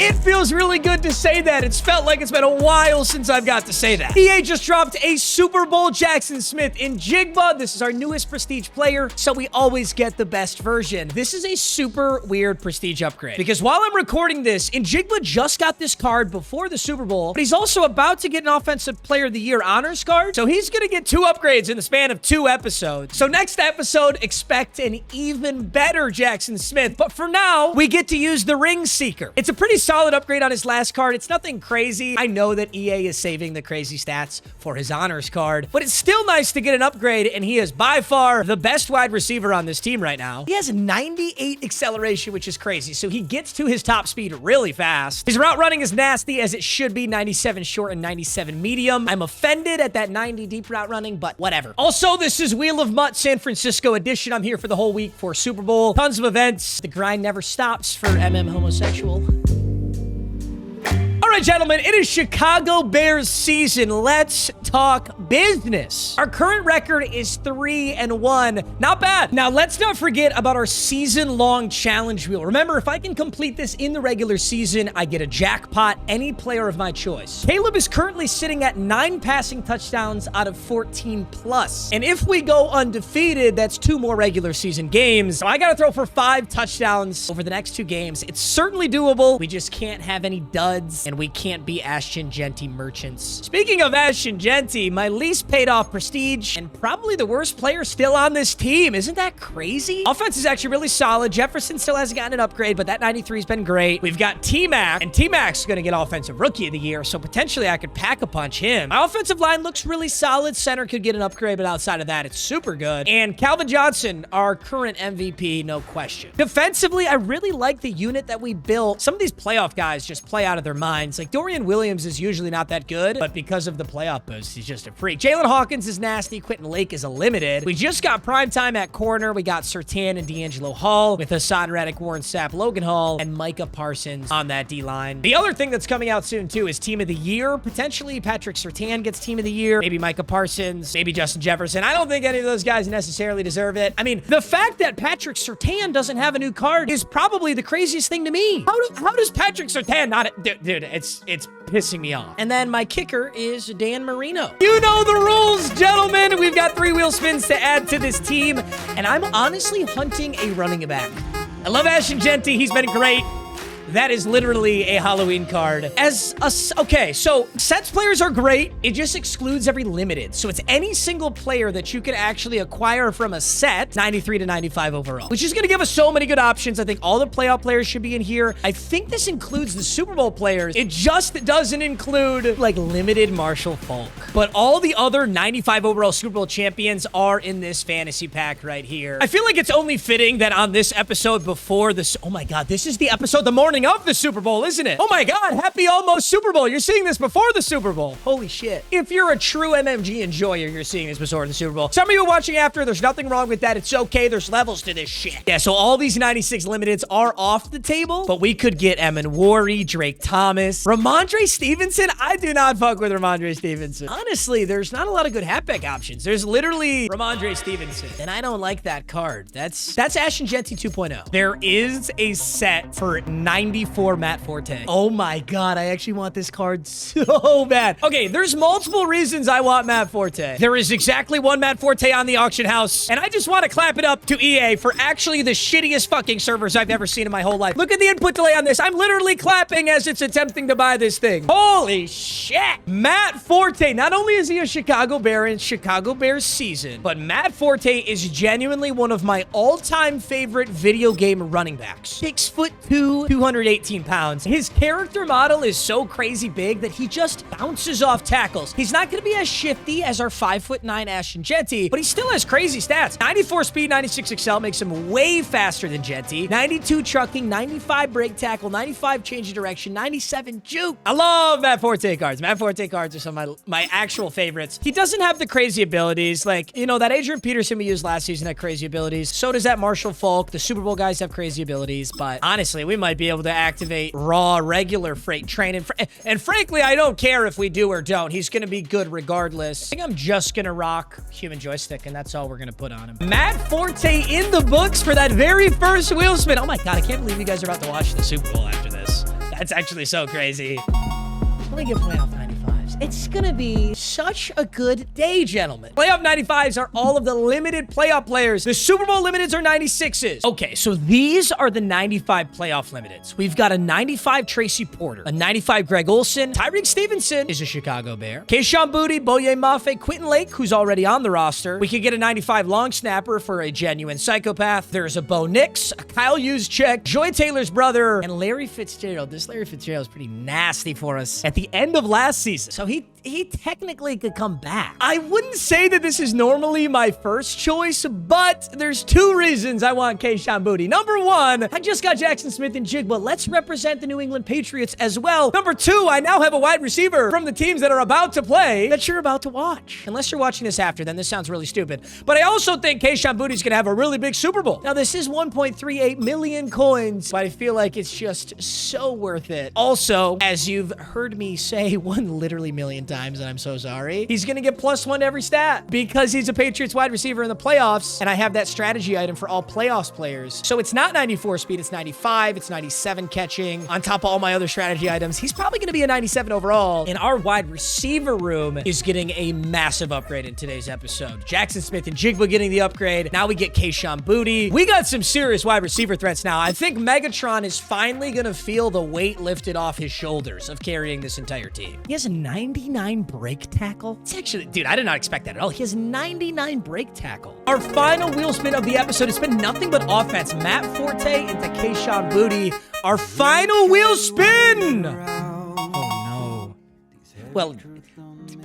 It feels really good to say that. It's felt like it's been a while since I've got to say that. EA just dropped a Super Bowl Jackson Smith in Jigba. This is our newest prestige player, so we always get the best version. This is a super weird prestige upgrade because while I'm recording this, Njigba just got this card before the Super Bowl, but he's also about to get an Offensive Player of the Year honors card, so he's gonna get 2 upgrades in the span of 2 episodes. So next episode, expect an even better Jackson Smith, but for now, we get to use the Ring Seeker. It's a pretty solid upgrade on his last card. It's nothing crazy. I know that EA is saving the crazy stats for his honors card, but it's still nice to get an upgrade, and he is by far the best wide receiver on this team right now. He has 98 acceleration, which is crazy, so he gets to his top speed really fast. His route running is nasty, as it should be, 97 short and 97 medium. I'm offended at that 90 deep route running, but whatever. Also, this is Wheel of MUT San Francisco edition. I'm here for the whole week for Super Bowl. Tons of events. The grind never stops for MM Homosexual. All right, gentlemen, it is Chicago Bears season. Let's talk business. Our current record is 3-1. Not bad. Now, let's not forget about our season-long challenge wheel. Remember, if I can complete this in the regular season, I get a jackpot, any player of my choice. Caleb is currently sitting at 9 passing touchdowns out of 14 plus. And if we go undefeated, that's 2 more regular season games. So I got to throw for 5 touchdowns over the next 2 games. It's certainly doable. We just can't have any duds, and we can't be Ashton Genty merchants. Speaking of Ashton Genty, my least paid off prestige and probably the worst player still on this team. Isn't that crazy? Offense is actually really solid. Jefferson still hasn't gotten an upgrade, but that 93 has been great. We've got T-Mac, and T-Mac's going to get Offensive Rookie of the Year, so potentially I could pack a punch him. My offensive line looks really solid. Center could get an upgrade, but outside of that, it's super good. And Calvin Johnson, our current MVP, no question. Defensively, I really like the unit that we built. Some of these playoff guys just play out of their minds. Like Dorian Williams is usually not that good, but because of the playoff boost, he's just a freak. Jalen Hawkins is nasty. Quentin Lake is a limited. We just got primetime at corner. We got Surtain and D'Angelo Hall with Hassan Reddick, Warren Sapp, Logan Hall, and Micah Parsons on that D-line. The other thing that's coming out soon, too, is Team of the Year. Potentially, Patrick Surtain gets Team of the Year. Maybe Micah Parsons. Maybe Justin Jefferson. I don't think any of those guys necessarily deserve it. I mean, the fact that Patrick Surtain doesn't have a new card is probably the craziest thing to me. How does Patrick Surtain not... Dude, it's pissing me off. And then my kicker is Dan Marino. You know the rules, gentlemen. We've got 3 wheel spins to add to this team, and I'm honestly hunting a running back. I love Ashton Genty. He's been great. That is literally a Halloween card. Okay, so sets players are great. It just excludes every limited. So it's any single player that you can actually acquire from a set, 93 to 95 overall, which is going to give us so many good options. I think all the playoff players should be in here. I think this includes the Super Bowl players. It just doesn't include like limited Marshall Faulk. But all the other 95 overall Super Bowl champions are in this fantasy pack right here. I feel like it's only fitting that on this episode before this, oh my God, this is the episode the morning of the Super Bowl, isn't it? Oh my God, happy almost Super Bowl. You're seeing this before the Super Bowl. Holy shit. If you're a true MMG enjoyer, you're seeing this before the Super Bowl. Some of you are watching after. There's nothing wrong with that. It's okay. There's levels to this shit. Yeah, so all these 96 limiteds are off the table, but we could get Emin Worry, Drake Thomas, Ramondre Stevenson. I do not fuck with Ramondre Stevenson. Honestly, there's not a lot of good halfback options. There's literally Ramondre Stevenson, and I don't like that card. That's Ashton Genty 2.0. There is a set for 94 Matt Forte. Oh my God, I actually want this card so bad. Okay, there's multiple reasons I want Matt Forte. There is exactly 1 Matt Forte on the auction house, and I just want to clap it up to EA for actually the shittiest fucking servers I've ever seen in my whole life. Look at the input delay on this. I'm literally clapping as it's attempting to buy this thing. Holy shit. Matt Forte, not only is he a Chicago Bear in Chicago Bears season, but Matt Forte is genuinely one of my all-time favorite video game running backs. 6'2", 218 pounds. His character model is so crazy big that he just bounces off tackles. He's not going to be as shifty as our 5'9" Ashton Genty, but he still has crazy stats. 94 speed, 96 excel makes him way faster than Genty. 92 trucking, 95 break tackle, 95 change of direction, 97 juke. I love Matt Forte cards. Matt Forte cards are some of my actual favorites. He doesn't have the crazy abilities. Like, you know, that Adrian Peterson we used last season had crazy abilities. So does that Marshall Faulk. The Super Bowl guys have crazy abilities, but honestly, we might be able to activate raw, regular freight train. And frankly, I don't care if we do or don't. He's going to be good regardless. I think I'm just going to rock human joystick, and that's all we're going to put on him. Matt Forte in the books for that very first wheel spin. Oh my God, I can't believe you guys are about to watch the Super Bowl after this. That's actually so crazy. Let me get playoff 95s. It's gonna be such a good day, gentlemen. Playoff 95s are all of the limited playoff players. The Super Bowl limiteds are 96s. Okay, so these are the 95 playoff limiteds. We've got a 95 Tracy Porter, a 95 Greg Olsen, Tyreek Stevenson is a Chicago Bear, Kayshon Boutte, Boye Mafe, Quentin Lake, who's already on the roster. We could get a 95 long snapper for a genuine psychopath. There's a Bo Nix, a Kyle Juszczyk, Joy Taylor's brother, and Larry Fitzgerald. This Larry Fitzgerald is pretty nasty for us at the end of last season. So he technically could come back. I wouldn't say that this is normally my first choice, but there's two reasons I want Kayshon Boutte. Number one, I just got Jackson Smith and Jigba. Let's represent the New England Patriots as well. Number two, I now have a wide receiver from the teams that are about to play that you're about to watch. Unless you're watching this after, then this sounds really stupid. But I also think Kayshon Boutte is going to have a really big Super Bowl. Now, this is 1.38 million coins, but I feel like it's just so worth it. Also, as you've heard me say one literally million times, and I'm so sorry, he's gonna get +1 to every stat because he's a Patriots wide receiver in the playoffs, and I have that strategy item for all playoffs players. So it's not 94 speed, it's 95, it's 97 catching. On top of all my other strategy items, he's probably gonna be a 97 overall, and our wide receiver room is getting a massive upgrade in today's episode. Jackson Smith and Jigba getting the upgrade. Now we get Kayshon Boutte. We got some serious wide receiver threats now. I think Megatron is finally gonna feel the weight lifted off his shoulders of carrying this entire team. He has a 99 break tackle. It's actually, dude, I did not expect that at all. He has 99 break tackle. Our final wheel spin of the episode has been nothing but offense. Matt Forte into Kayshon Boutte. Our final wheel spin. Oh no. Well,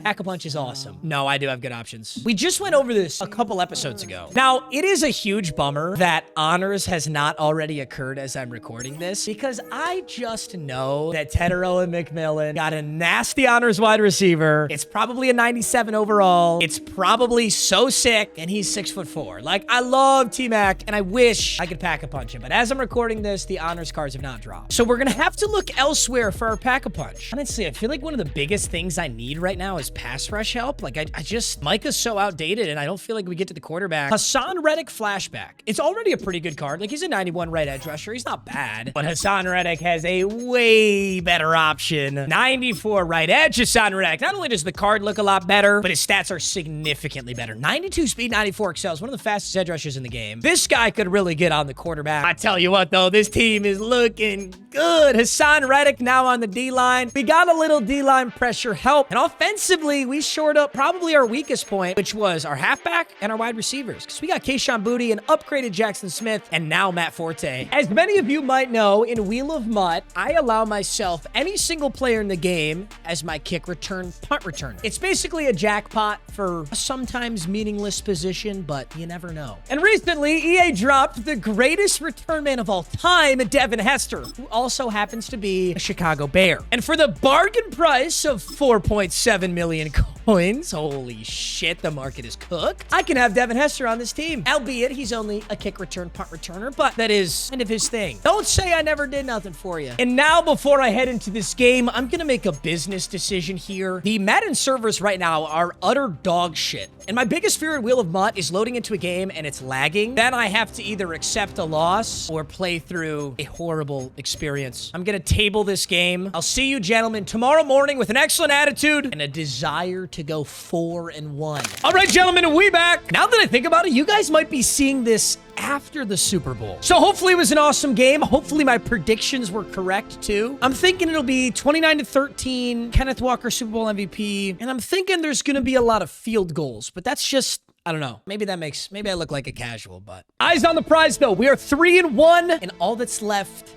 Pack-a-Punch is awesome. No, I do have good options. We just went over this a couple episodes ago. Now, it is a huge bummer that honors has not already occurred as I'm recording this, because I just know that TUHRUUUEUEUEUEU got a nasty honors wide receiver. It's probably a 97 overall. It's probably so sick, and he's 6'4". Like, I love T-Mac, and I wish I could Pack-a-Punch him, but as I'm recording this, the honors cards have not dropped. So we're gonna have to look elsewhere for our Pack-a-Punch. Honestly, I feel like one of the biggest things I need right now is pass rush help. Like, I just, Micah's so outdated, and I don't feel like we get to the quarterback. Hassan Reddick flashback. It's already a pretty good card. Like, he's a 91 right edge rusher. He's not bad, but Hassan Reddick has a way better option. 94 right edge Hassan Reddick. Not only does the card look a lot better, but his stats are significantly better. 92 speed, 94 excels. One of the fastest edge rushers in the game. This guy could really get on the quarterback. I tell you what, though, this team is looking good. Hassan Reddick now on the D-line. We got a little D-line pressure help, and offensively, we shored up probably our weakest point, which was our halfback and our wide receivers, because we got Kayshon Boutte and upgraded Jackson Smith and now Matt Forte. As many of you might know, in Wheel of MUT, I allow myself any single player in the game as my kick return, punt return. It's basically a jackpot for a sometimes meaningless position, but you never know. And recently, EA dropped the greatest return man of all time, Devin Hester, who also happens to be a Chicago Bear. And for the bargain price of 4.7 million coins, holy shit, the market is cooked, I can have Devin Hester on this team. Albeit he's only a kick return punt returner, but that is kind of his thing. Don't say I never did nothing for you. And now, before I head into this game, I'm gonna make a business decision here. The Madden servers right now are utter dog shit. And my biggest fear in Wheel of MUT is loading into a game and it's lagging. Then I have to either accept a loss or play through a horrible experience. I'm gonna table this game. I'll see you gentlemen tomorrow morning with an excellent attitude and a desire to go 4-1. All right, gentlemen, we back. Now that I think about it, you guys might be seeing this after the Super Bowl. So hopefully it was an awesome game. Hopefully my predictions were correct too. I'm thinking it'll be 29-13, Kenneth Walker Super Bowl MVP, and I'm thinking there's gonna be a lot of field goals, but that's just, I don't know. Maybe I look like a casual, but eyes on the prize though. We are 3-1, and all that's left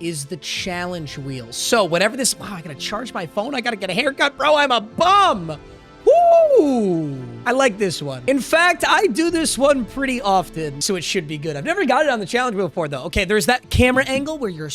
is the challenge wheel. So whatever this, wow, I gotta charge my phone. I gotta get a haircut, bro. I'm a bum. Woo! I like this one. In fact, I do this one pretty often, so it should be good. I've never got it on the challenge wheel before, though. Okay, there's that camera angle where you're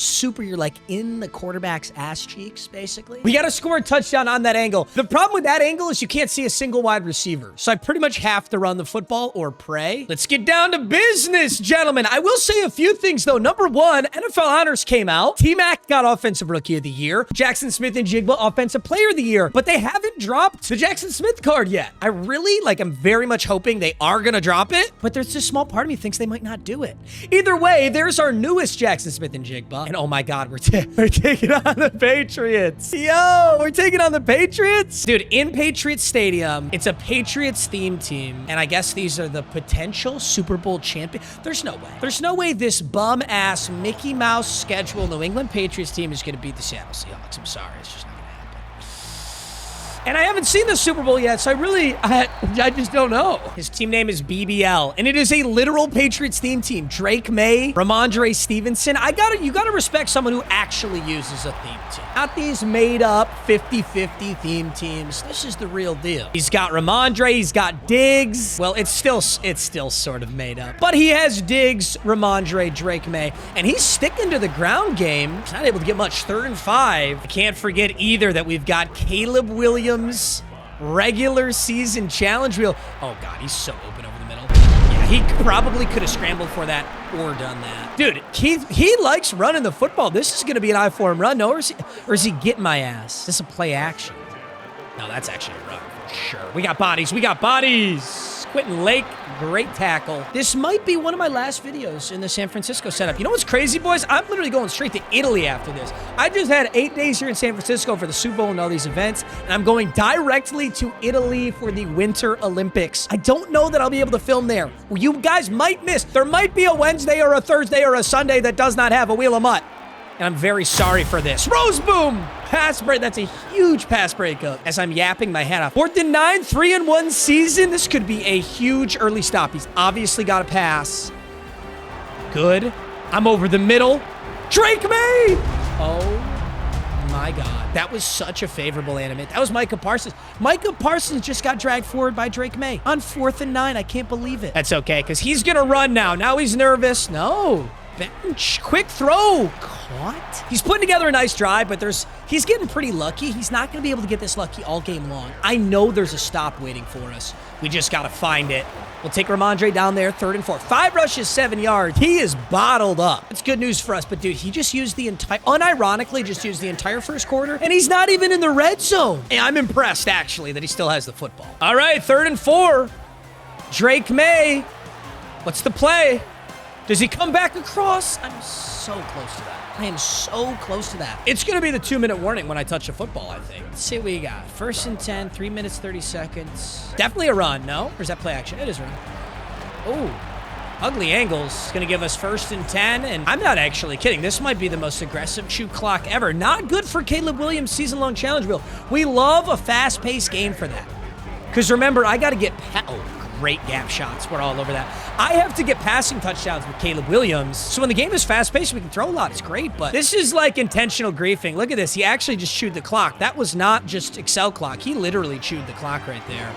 like in the quarterback's ass cheeks, basically. We got to score a touchdown on that angle. The problem with that angle is you can't see a single wide receiver, so I pretty much have to run the football or pray. Let's get down to business, gentlemen. I will say a few things, though. Number one, NFL honors came out. T-Mac got Offensive Rookie of the Year. Jackson Smith and Jigba Offensive Player of the Year, but they haven't dropped the Jackson Smith card yet. I really Like, I'm very much hoping they are going to drop it, but there's this small part of me thinks they might not do it. Either way, there's our newest Jackson Smith and Jigba. And oh my God, we're taking on the Patriots. Yo, we're taking on the Patriots? Dude, in Patriots Stadium, it's a Patriots themed team. And I guess these are the potential Super Bowl champion. There's no way. There's no way this bum-ass Mickey Mouse schedule New England Patriots team is going to beat the Seattle Seahawks. I'm sorry, it's just not going to happen. And I haven't seen the Super Bowl yet, so I just don't know. His team name is BBL, and it is a literal Patriots theme team. Drake May, Ramondre Stevenson. You gotta respect someone who actually uses a theme team. Not these made-up 50-50 theme teams. This is the real deal. He's got Ramondre, he's got Diggs. Well, it's still sort of made up. But he has Diggs, Ramondre, Drake May, and he's sticking to the ground game. He's not able to get much. 3rd and 5. I can't forget either that we've got Caleb Williams, regular season challenge wheel. Oh God, he's so open over the middle. Yeah, he probably could have scrambled for that or done that. Dude, he likes running the football. This is going to be an I for him run. No, or is he getting my ass? This is a play action. No, that's actually a run for sure. We got bodies. We got bodies. Quentin Lake, great tackle. This might be one of my last videos in the San Francisco setup. You know what's crazy, boys? I'm literally going straight to Italy after this. I just had 8 days here in San Francisco for the Super Bowl and all these events, and I'm going directly to Italy for the Winter Olympics. I don't know that I'll be able to film there. You guys might miss. There might be a Wednesday or a Thursday or a Sunday that does not have a Wheel of MUT. And I'm very sorry for this. Rose boom! Pass break. That's a huge pass breakup as I'm yapping my head off. 4th and 9, 3-1 season. This could be a huge early stop. He's obviously got a pass. Good. I'm over the middle. Drake May! Oh my God. That was such a favorable animate. That was Micah Parsons. Micah Parsons just got dragged forward by Drake May on 4th and 9. I can't believe it. That's okay, because he's going to run now. Now he's nervous. No. Bench. Quick throw. Caught. He's putting together a nice drive, but he's getting pretty lucky. He's not going to be able to get this lucky all game long. I know there's a stop waiting for us. We just got to find it. We'll take Ramondre down there, 3rd and 4. 5 rushes, 7 yards. He is bottled up. It's good news for us, but dude, he just used unironically just used the entire first quarter, and he's not even in the red zone. And I'm impressed, actually, that he still has the football. All right, 3rd and 4. Drake May. What's the play? Does he come back across? I'm so close to that. I am so close to that. It's going to be the 2-minute warning when I touch the football, I think. Let's see what we got. 1st and 10, 3 minutes, 30 seconds. Definitely a run, no? Or is that play action? It is a run. Oh, ugly angles. Going to give us 1st and 10, and I'm not actually kidding. This might be the most aggressive shoot clock ever. Not good for Caleb Williams' season-long challenge wheel. We love a fast-paced game for that. Because remember, I got to get... Great gap shots. We're all over that. I have to get passing touchdowns with Caleb Williams. So when the game is fast-paced, we can throw a lot. It's great, but this is like intentional griefing. Look at this. He actually just chewed the clock. That was not just Excel clock. He literally chewed the clock right there.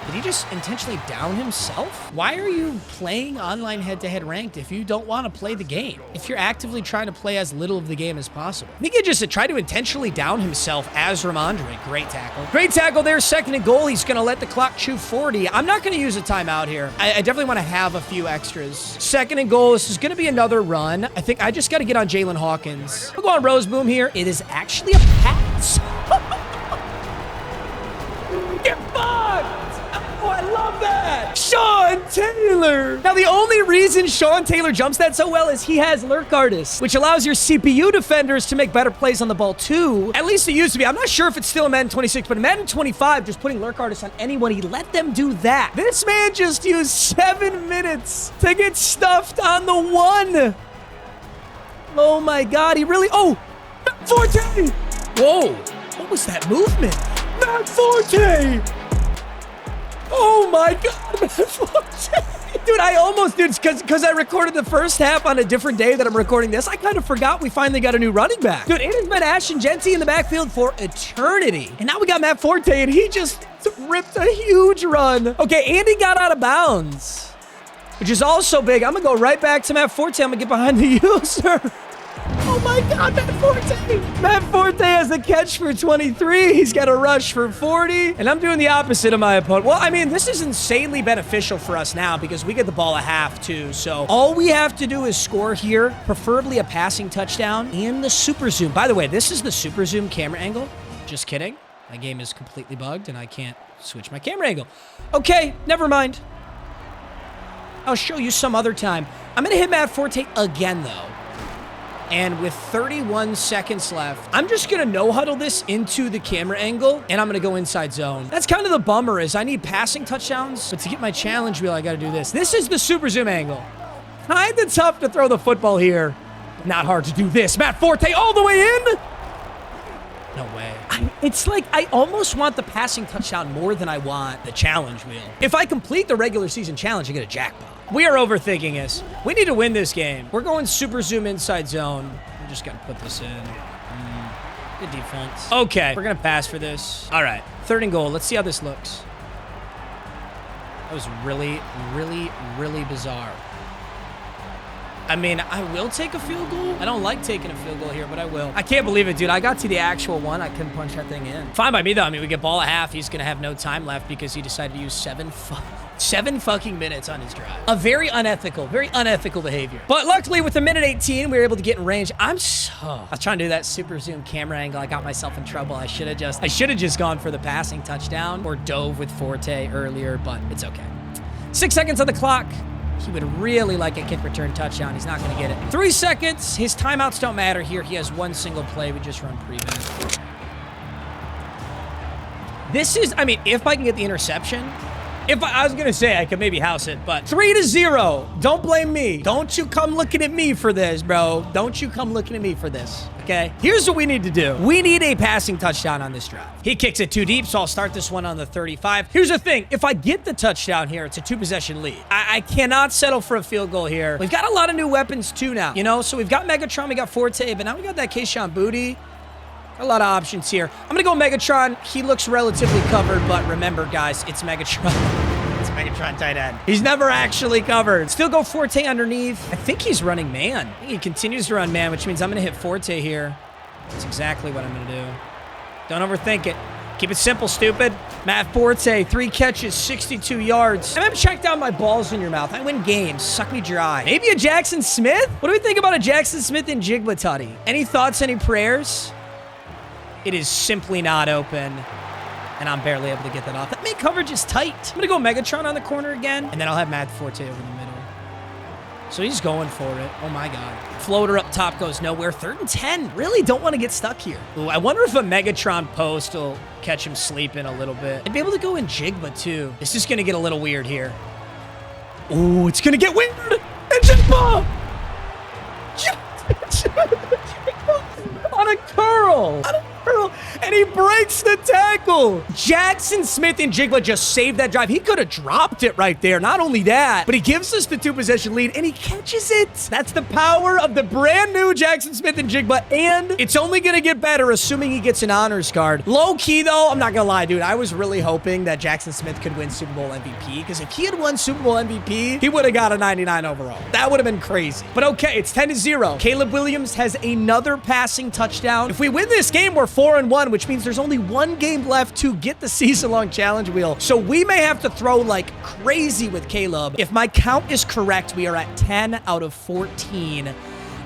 Did he just intentionally down himself? Why are you playing online head-to-head ranked if you don't want to play the game? If you're actively trying to play as little of the game as possible. I think he just tried to intentionally down himself as Ramondre. Great tackle. Great tackle there. 2nd and goal. He's going to let the clock chew 40. I'm not going to use a timeout here. I definitely want to have a few extras. 2nd and goal. This is going to be another run. I think I just got to get on Jalen Hawkins. We'll go on Rose Boom here. It is actually a pass. Get fucked! Oh, I love that! Sean Taylor! Now, the only reason Sean Taylor jumps that so well is he has Lurk Artist, which allows your CPU defenders to make better plays on the ball, too. At least it used to be. I'm not sure if it's still in Madden 26, but in Madden 25, just putting Lurk Artist on anyone, he let them do that. This man just used 7 minutes to get stuffed on the 1. Oh, my God. He really... Oh! Matt Forte! Whoa! What was that movement? Matt Forte! Oh my God, dude, I almost did, because I recorded the first half on a different day that I'm recording this. I kind of forgot we finally got a new running back. Dude, it has been Ashton Genty in the backfield for eternity. And now we got Matt Forte, and he just ripped a huge run. Okay, Andy got out of bounds, which is also big. I'm going to go right back to Matt Forte. I'm going to get behind the user. Oh my God, Matt Forte! Matt Forte has a catch for 23. He's got a rush for 40. And I'm doing the opposite of my opponent. Well, I mean, this is insanely beneficial for us now because we get the ball a half too. So all we have to do is score here, preferably a passing touchdown and the super zoom. By the way, this is the super zoom camera angle. Just kidding. My game is completely bugged, and I can't switch my camera angle. Okay, never mind. I'll show you some other time. I'm going to hit Matt Forte again, though. And with 31 seconds left, I'm just going to no-huddle this into the camera angle, and I'm going to go inside zone. That's kind of the bummer is I need passing touchdowns, but to get my challenge wheel, I got to do this. This is the super zoom angle. Kind of tough to throw the football here. Not hard to do this. Matt Forte all the way in. No way. It's like I almost want the passing touchdown more than I want the challenge wheel. If I complete the regular season challenge, I get a jackpot. We are overthinking this. We need to win this game. We're going super zoom inside zone. I'm just going to put this in. Good defense. Okay, we're going to pass for this. All right, 3rd and goal. Let's see how this looks. That was really, really, really bizarre. I mean, I will take a field goal. I don't like taking a field goal here, but I will. I can't believe it, dude. I got to the actual one. I couldn't punch that thing in. Fine by me, though. I mean, we get ball at half. He's going to have no time left because he decided to use 7 fucking minutes on his drive. A very unethical behavior. But luckily, with a minute 18, we were able to get in range. I was trying to do that super zoom camera angle. I got myself in trouble. I should have just gone for the passing touchdown or dove with Forte earlier, but it's okay. 6 seconds on the clock. He would really like a kick return touchdown. He's not going to get it. 3 seconds. His timeouts don't matter here. He has one single play. We just run prevent. This is, I mean, if I can get the interception, I was going to say I could maybe house it, but 3-0. Don't blame me. Don't you come looking at me for this, bro. Don't you come looking at me for this. Okay, here's what we need to do. We need a passing touchdown on this drive. He kicks it too deep, so I'll start this one on the 35. Here's the thing. If I get the touchdown here, it's a 2-possession lead. I cannot settle for a field goal here. We've got a lot of new weapons, too, now. You know, so we've got Megatron, we got Forte, but now we got that Keyshawn Booty. A lot of options here. I'm going to go Megatron. He looks relatively covered, but remember, guys, it's Megatron. It's Megatron tight end. He's never actually covered. Still go Forte underneath. I think he's running man. I think he continues to run man, which means I'm going to hit Forte here. That's exactly what I'm going to do. Don't overthink it. Keep it simple, stupid. Matt Forte, 3 catches, 62 yards. I'm going to check down my balls in your mouth. I win games. Suck me dry. Maybe a Jackson Smith? What do we think about a Jackson Smith and Jigba Tutty? Any thoughts, any prayers? It is simply not open, and I'm barely able to get that off. That main coverage is tight. I'm going to go Megatron on the corner again, and then I'll have Matt Forte over the middle. So he's going for it. Oh, my God. Floater up top goes nowhere. 3rd and 10. Really don't want to get stuck here. Ooh, I wonder if a Megatron post will catch him sleeping a little bit. I'd be able to go in Jigba, too. This is going to get a little weird here. Ooh, it's going to get weird. And Jigba! On a curl. And he breaks the tackle. Jackson Smith and Jigba just saved that drive. He could have dropped it right there. Not only that, but he gives us the 2-possession lead, and he catches it. That's the power of the brand new Jackson Smith and Jigba, and it's only going to get better, assuming he gets an honors guard. Low key, though, I'm not going to lie, dude. I was really hoping that Jackson Smith could win Super Bowl MVP, because if he had won Super Bowl MVP, he would have got a 99 overall. That would have been crazy. But okay, it's 10-0. Caleb Williams has another passing touchdown. If we win this game, we're 4-1, which means there's only 1 game left to get the season-long challenge wheel. So we may have to throw like crazy with Caleb. If my count is correct, we are at 10 out of 14.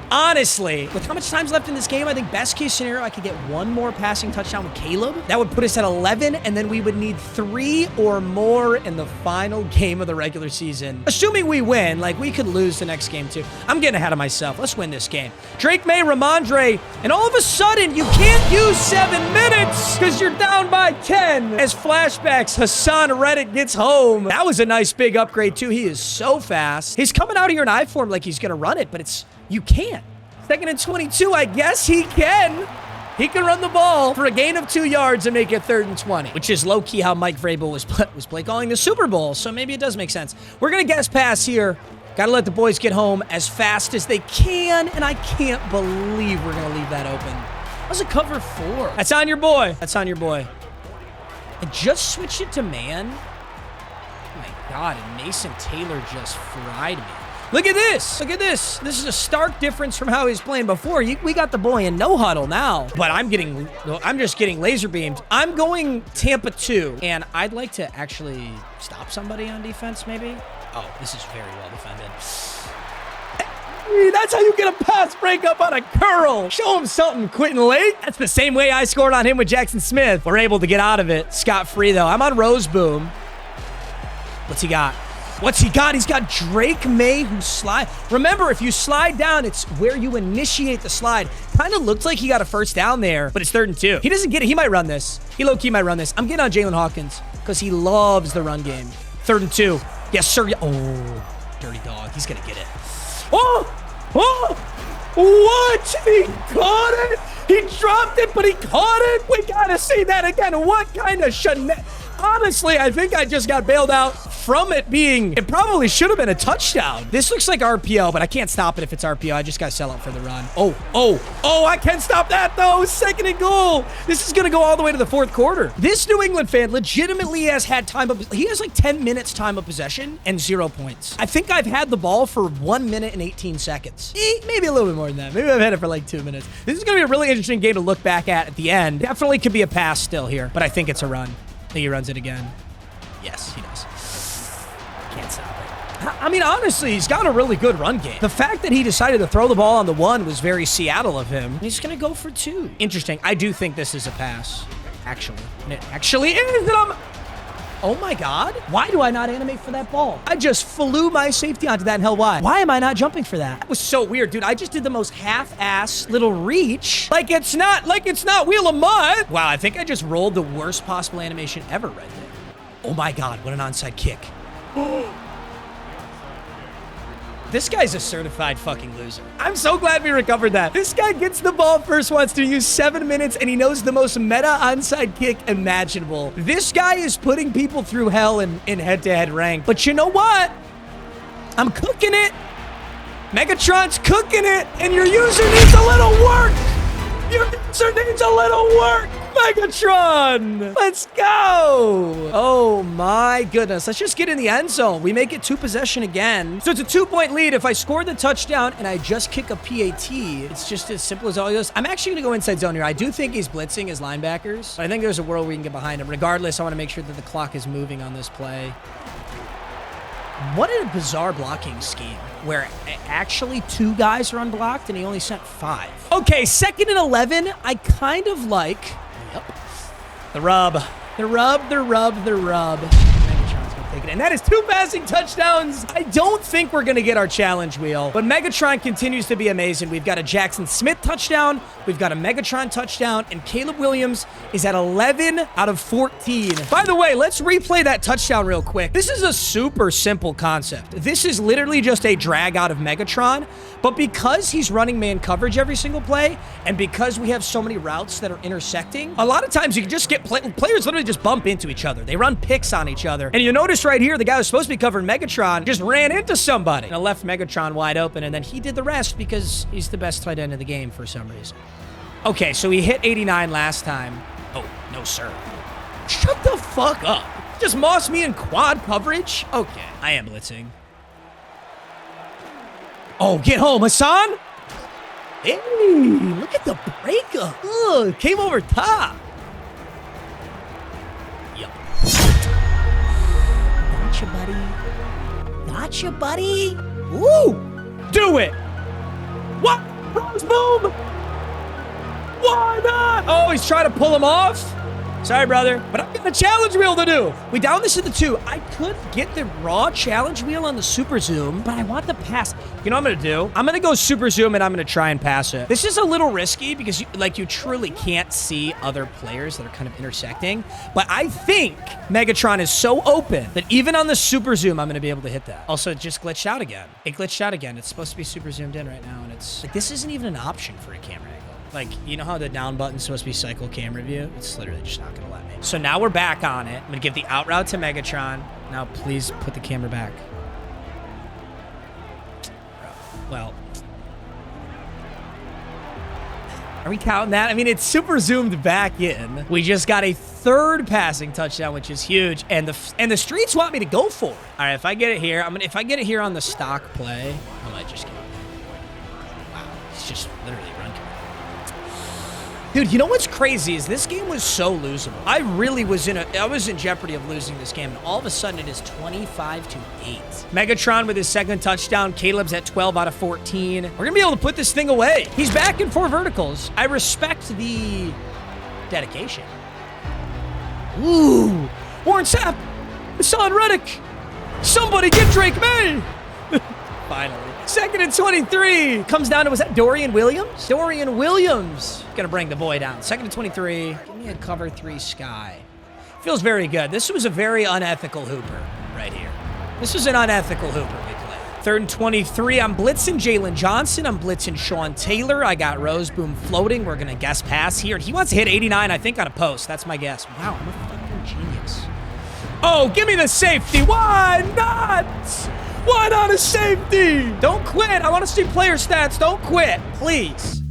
Honestly, with how much time's left in this game, I think best case scenario, I could get 1 more passing touchdown with Caleb. That would put us at 11, and then we would need 3 or more in the final game of the regular season. Assuming we win, like we could lose the next game too. I'm getting ahead of myself. Let's win this game. Drake May, Ramondre, and all of a sudden, you can't use 7 minutes because you're down by 10. As flashbacks, Hassan Reddick gets home. That was a nice big upgrade too. He is so fast. He's coming out here in I form like he's going to run it, but you can't. 2nd and 22, I guess he can. He can run the ball for a gain of 2 yards and make it 3rd and 20, which is low-key how Mike Vrabel was play calling the Super Bowl, so maybe it does make sense. We're going to guess pass here. Got to let the boys get home as fast as they can, and I can't believe we're going to leave that open. That was a cover 4. That's on your boy. That's on your boy. I just switched it to man. Oh, my God, and Mason Taylor just fried me. Look at this. Look at this. This is a stark difference from how he was playing before. We got the boy in no huddle now, but I'm just getting laser beamed. I'm going Tampa 2, and I'd like to actually stop somebody on defense, maybe. Oh, this is very well defended. That's how you get a pass breakup on a curl. Show him something, Quentin Lake. That's the same way I scored on him with Jackson Smith. We're able to get out of it scot-free, though. I'm on Rose Boom. What's he got? What's he got? He's got Drake May who slide. Remember, if you slide down, it's where you initiate the slide. Kind of looked like he got a first down there, but it's 3rd and 2. He doesn't get it. He might run this. He low-key might run this. I'm getting on Jalen Hawkins because he loves the run game. 3rd and 2. Yes, sir. Oh, dirty dog. He's going to get it. Oh! Oh! What? He caught it? He dropped it, but he caught it? We got to see that again. What kind of Honestly, I think I just got bailed out from it being, it probably should have been a touchdown. This looks like RPO, but I can't stop it if it's RPO. I just got to sell out for the run. Oh, I can stop that though. 2nd and goal. This is going to go all the way to the 4th quarter. This New England fan legitimately has had time of, he has like 10 minutes time of possession and 0 points. I think I've had the ball for 1 minute and 18 seconds. Maybe a little bit more than that. Maybe I've had it for like 2 minutes. This is going to be a really interesting game to look back at the end. Definitely could be a pass still here, but I think it's a run. I think he runs it again. Yes, he does. Can't stop it. I mean, honestly, he's got a really good run game. The fact that he decided to throw the ball on the 1 was very Seattle of him. He's going to go for 2. Interesting. I do think this is a pass. Actually. And it actually is. Oh my God. Why do I not animate for that ball? I just flew my safety onto that and hell why? Why am I not jumping for that? That was so weird, dude. I just did the most half-ass little reach. Like it's not Wheel of Mud. Wow, I think I just rolled the worst possible animation ever right there. Oh my God, what an onside kick. This guy's a certified fucking loser. I'm so glad we recovered that. This guy gets the ball first, wants to use 7 minutes, and he knows the most meta onside kick imaginable. This guy is putting people through hell in head-to-head rank. But you know what? I'm cooking it. Megatron's cooking it, and your user needs a little work. Your user needs a little work. Megatron! Let's go! Oh my goodness. Let's just get in the end zone. We make it 2 possession again. So it's a 2-point lead. If I score the touchdown and I just kick a PAT, it's just as simple as all this. I'm actually going to go inside zone here. I do think he's blitzing his linebackers, but I think there's a world we can get behind him. Regardless, I want to make sure that the clock is moving on this play. What a bizarre blocking scheme where actually 2 guys are unblocked and he only sent 5. Okay, 2nd and 11. I kind of like... Yep. The rub. Megatron's gonna take it. And that is 2 passing touchdowns. I don't think we're gonna get our challenge wheel, but Megatron continues to be amazing. We've got a Jackson Smith touchdown. We've got a Megatron touchdown, and Caleb Williams is at 11 out of 14. By the way, let's replay that touchdown real quick. This is a super simple concept. This is literally just a drag out of Megatron, but because he's running man coverage every single play, and because we have so many routes that are intersecting, a lot of times you can just get players literally just bump into each other. They run picks on each other. And you notice right here, the guy who's supposed to be covering Megatron just ran into somebody and left Megatron wide open, and then he did the rest because he's the best tight end in the game for some reason. Okay, so he hit 89 last time. Oh, no, sir. Shut the fuck up. Just moss me in quad coverage? Okay, I am blitzing. Oh, get home, Hassan. Hey, look at the breakup. Ugh, came over top. Yep. Gotcha, buddy. Gotcha, buddy. Woo! Do it. What? Rose Boom? Why not? Oh, he's trying to pull him off. Sorry, brother, but I've got a challenge wheel to do. We down this to the 2. I could get the raw challenge wheel on the super zoom, but I want the pass. You know what I'm going to do? I'm going to go super zoom, and I'm going to try and pass it. This is a little risky because you truly can't see other players that are kind of intersecting, but I think Megatron is so open that even on the super zoom, I'm going to be able to hit that. Also, it just glitched out again. It glitched out again. It's supposed to be super zoomed in right now, and it's like, this isn't even an option for a camera angle. Like, you know how the down button's supposed to be cycle camera view? It's literally just not going to let me. So now we're back on it. I'm going to give the out route to Megatron. Now, please put the camera back. Well, are we counting that? I mean, it's super zoomed back in. We just got a 3rd passing touchdown, which is huge. And the streets want me to go for it. All right, if I get it here, if I get it here on the stock play, I might just get it. Wow, it's just literally run. Dude, you know what's crazy is this game was so losable. I really was I was in jeopardy of losing this game, and all of a sudden it is 25-8. Megatron with his second touchdown. Caleb's at 12 out of 14. We're gonna be able to put this thing away. He's back in 4 verticals. I respect the dedication. Ooh, Warren Sapp, Hassan Reddick. Somebody get Drake May. Finally. 2nd and 23. Comes down to, was that Dorian Williams? Dorian Williams. Gonna bring the boy down. 2nd and 23. Give me a cover 3 sky. Feels very good. This was a very unethical hooper right here. This was an unethical hooper we played. 3rd and 23. I'm blitzing Jalen Johnson. I'm blitzing Sean Taylor. I got Roseboom floating. We're gonna guess pass here. He wants to hit 89, I think, on a post. That's my guess. Wow, I'm a fucking genius. Oh, give me the safety. Why not? Why not a safety? Don't quit. I want to see player stats. Don't quit, please.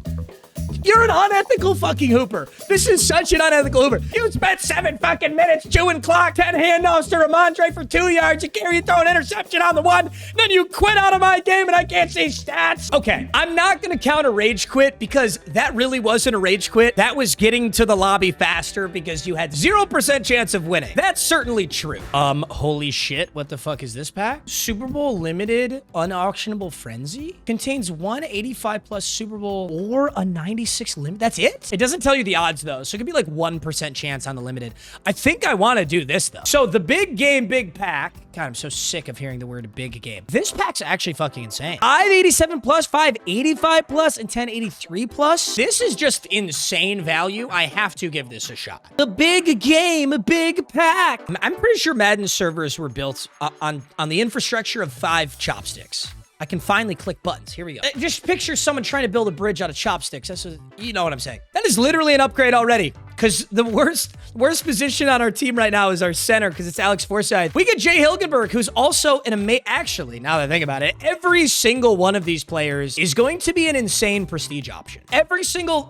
You're an unethical fucking hooper. This is such an unethical hooper. You spent 7 fucking minutes chewing clock, 10 handoffs to Ramondre for 2 yards. You carry, throw an interception on the 1. Then you quit out of my game and I can't see stats. Okay, I'm not going to count a rage quit because that really wasn't a rage quit. That was getting to the lobby faster because you had 0% chance of winning. That's certainly true. Holy shit. What the fuck is this pack? Super Bowl limited unauctionable frenzy contains 185 plus Super Bowl or a 96 limit. That's it? It doesn't tell you the odds though. So it could be like 1% chance on the limited. I think I want to do this though. So the big game, big pack. God, I'm so sick of hearing the word big game. This pack's actually fucking insane. 587 plus, 585 plus, and 1083 plus. This is just insane value. I have to give this a shot. The big game, big pack. I'm pretty sure Madden servers were built on the infrastructure of 5 chopsticks. I can finally click buttons. Here we go. Just picture someone trying to build a bridge out of chopsticks. You know what I'm saying. That is literally an upgrade already. Because the worst position on our team right now is our center, because it's Alex Forsythe. We get Jay Hilgenberg, who's also an actually, now that I think about it, every single one of these players is going to be an insane prestige option. Every single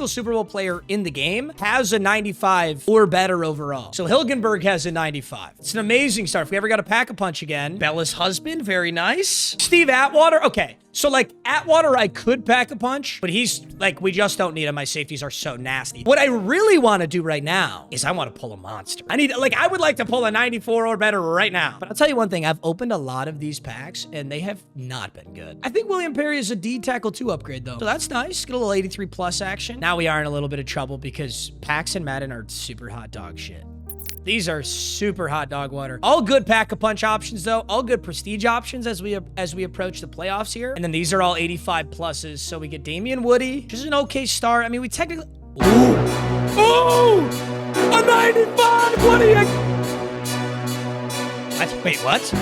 Super Bowl player in the game has a 95 or better overall. So Hilgenberg has a 95. It's an amazing start. If we ever got a pack-a-punch again. Bella's husband, very nice. Steve Atwater, okay. So, like, Atwater, I could pack a punch, but he's, like, we just don't need him. My safeties are so nasty. What I really want to do right now is I want to pull a monster. I would like to pull a 94 or better right now. But I'll tell you one thing. I've opened a lot of these packs, and they have not been good. I think William Perry is a D tackle 2 upgrade, though. So that's nice. Get a little 83 plus action. Now we are in a little bit of trouble because packs and Madden are super hot dog shit. These are super hot dog water. All good pack-a-punch options, though. All good prestige options as we approach the playoffs here. And then these are all 85 pluses. So we get Damian Woody, which is an okay start. I mean, we technically... Ooh! Ooh! A 95! What are you... Wait, what?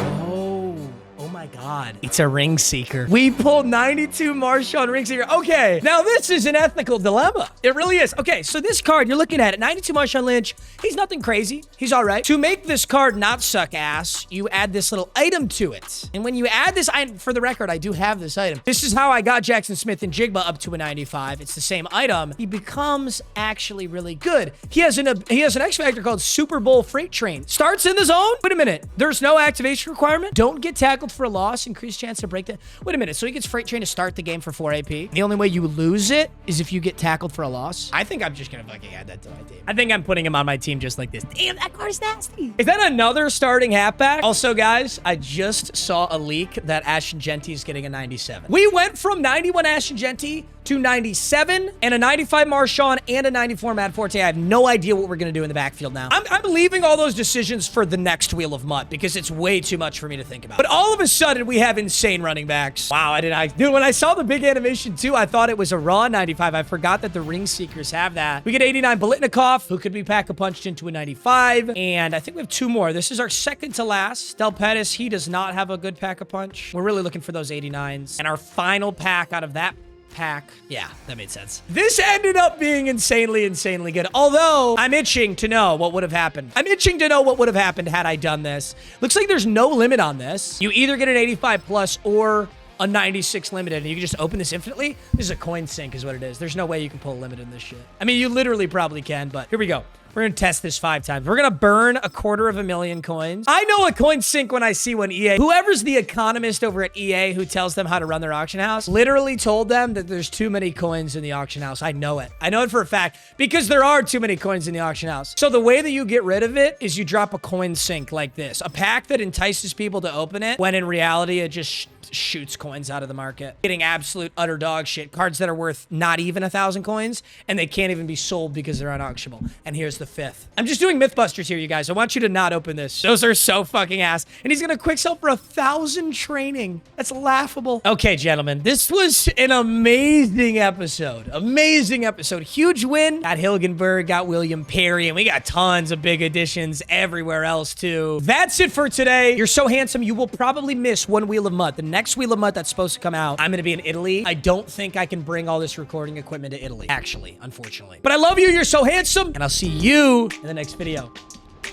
Oh my God. It's a ring seeker. We pulled 92 Marshawn ring seeker. Okay, now this is an ethical dilemma. It really is. Okay, so this card, you're looking at it, 92 Marshawn Lynch. He's nothing crazy. He's all right. To make this card not suck ass, you add this little item to it. And when you add this item, for the record, I do have this item. This is how I got Jackson Smith and Jigba up to a 95. It's the same item. He becomes actually really good. He has an X Factor called Super Bowl Freight Train. Starts in the zone. Wait a minute. There's no activation requirement. Don't get tackled for a loss. Increased chance to break that. Wait a minute. So he gets Freight Train to start the game for 4 AP. The only way you lose it is if you get tackled for a loss. I think I'm just gonna fucking add that to my team. I think I'm putting him on my team just like this. Damn, that card's nasty. Is that another starting halfback? Also, guys, I just saw a leak that Ashton Genty is getting a 97. We went from 91 Ashton Genty to 97 and a 95 Marshawn and a 94 Matt Forte. I have no idea what we're going to do in the backfield now. I'm leaving all those decisions for the next wheel of MUT because it's way too much for me to think about. But all of a sudden, we have insane running backs. Wow, dude, when I saw the big animation too, I thought it was a raw 95. I forgot that the ring seekers have that. We get 89 Bolitnikov, who could be pack-a-punched into a 95. And I think we have 2 more. This is our second to last. Del Pettis, he does not have a good pack-a-punch. We're really looking for those 89s. And our final pack out of that pack. Yeah, that made sense. This ended up being insanely good. Although, I'm itching to know what would have happened. I'm itching to know what would have happened had I done this. Looks like there's no limit on this. You either get an 85 plus or a 96 limited, and you can just open this infinitely. This is a coin sink is what it is. There's no way you can pull a limit in this shit. I mean, you literally probably can, but here we go. We're gonna test this 5 times. We're gonna burn 250,000 coins. I know a coin sink when I see one. EA, whoever's the economist over at EA who tells them how to run their auction house, literally told them that there's too many coins in the auction house. I know it. I know it for a fact because there are too many coins in the auction house. So the way that you get rid of it is you drop a coin sink like this, a pack that entices people to open it when in reality it just shoots coins out of the market, getting absolute utter dog shit, cards that are worth not even 1,000 coins, and they can't even be sold because they're unauctionable. And here's the 5th. I'm just doing Mythbusters here, you guys. I want you to not open this. Those are so fucking ass. And he's gonna quick sell for 1,000 training. That's laughable. Okay, gentlemen, this was an amazing episode. Amazing episode. Huge win. Got Hilgenberg, got William Perry, and we got tons of big additions everywhere else too. That's it for today. You're so handsome, you will probably miss one Wheel of MUT. The next Wheel of MUT that's supposed to come out, I'm gonna be in Italy. I don't think I can bring all this recording equipment to Italy, actually, unfortunately. But I love you, you're so handsome, and I'll see you in the next video.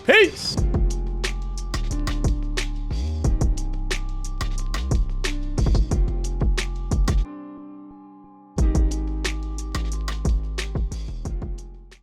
Peace!